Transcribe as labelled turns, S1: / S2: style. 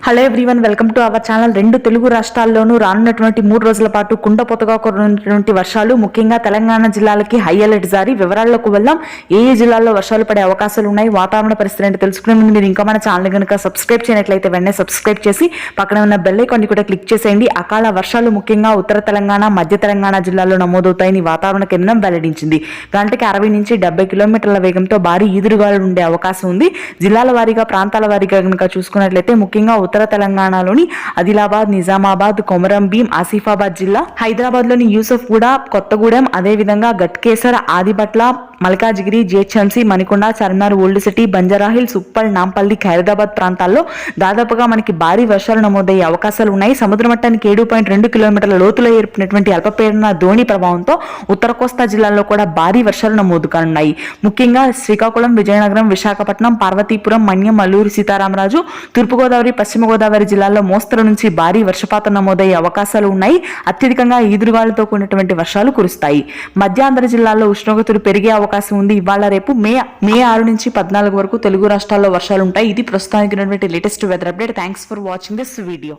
S1: Hello everyone, welcome to our channel. రెండు తెలుగు రాష్ట్రాల్లోనూ రానున్నటువంటి 3 రోజుల పాటు కుండపోతగా కురినటువంటి వర్షాలు ముఖ్యంగా తెలంగాణ జిల్లాలకి హై అలర్ట్ జారీ. వివరాల్లోకి వెళ్దాం. ఏ జిల్లాల్లో వర్షాలు పడే అవకాశాలు ఉన్నాయి, వాతావరణ పరిస్థితి ఏంటి తెలుసుకునే ముందు మీరు ఇంకా మన ఛానల్ కనుక సబ్స్క్రైబ్ చేయనట్లయితే వెంటనే సబ్స్క్రైబ్ చేసి పక్కన ఉన్న బెల్ ఐకాన్ కూడా క్లిక్ చేసేయండి. అకాల వర్షాలు ముఖ్యంగా ఉత్తర తెలంగాణ, మధ్య తెలంగాణ జిల్లాల్లో నమోదవుతాయని వాతావరణ కేంద్రం వెల్లడించింది. గంటకి 60 నుంచి 70 కిలోమీటర్ల వేగంతో భారీ ఈదురుగాలులు ఉండే అవకాశం ఉంది. జిల్లాల వారీగా, ప్రాంతాల వారీగా కనుక చూసుకున్నట్లయితే ముఖ్యంగా ఉత్తర తెలంగాణలోని ఆదిలాబాద్, నిజామాబాద్, కొమరం భీం, ఆసిఫాబాద్ జిల్లా, హైదరాబాద్ లోని యూసఫ్గూడ, కొత్తగూడెం, అదేవిధంగా Ghatkesar, Adibatla, Malkajgiri, GHMC, Manikonda, Charminar, old city, Banjara Hills, Uppal, Nampally, Khairatabad ప్రాంతాల్లో దాదాపుగా మనకి భారీ వర్షాలు నమోదయ్యే అవకాశాలు ఉన్నాయి. సముద్ర మట్టానికి 7.2 కిలోమీటర్ల లోతులో ఏర్పడినటువంటి అల్పపీడన ద్రోణి ప్రభావంతో ఉత్తర కోస్తా జిల్లాల్లో కూడా భారీ వర్షాలు నమోదు కానున్నాయి. ముఖ్యంగా శ్రీకాకుళం, విజయనగరం, విశాఖపట్నం, పార్వతీపురం, మన్యం, అల్లూరు సీతారామరాజు, తూర్పుగోదావరి, పశ్చిమ గోదావరి జిల్లాల్లో మోస్తరు నుంచి భారీ వర్షపాతం నమోదయ్యే అవకాశాలు ఉన్నాయి. అత్యధికంగా ఈదురుగాలతో కూడినటువంటి వర్షాలు కురుస్తాయి. మధ్యాంధ్ర జిల్లాల్లో ఉష్ణోగ్రతలు పెరిగే అవకాశం ఉంది. ఇవాళ రేపు మే 6 నుంచి 14 వరకు తెలుగు రాష్ట్రాల్లో వర్షాలు ఉంటాయి. ఇది ప్రస్తుతానికి latest weather update. Thanks for watching this video.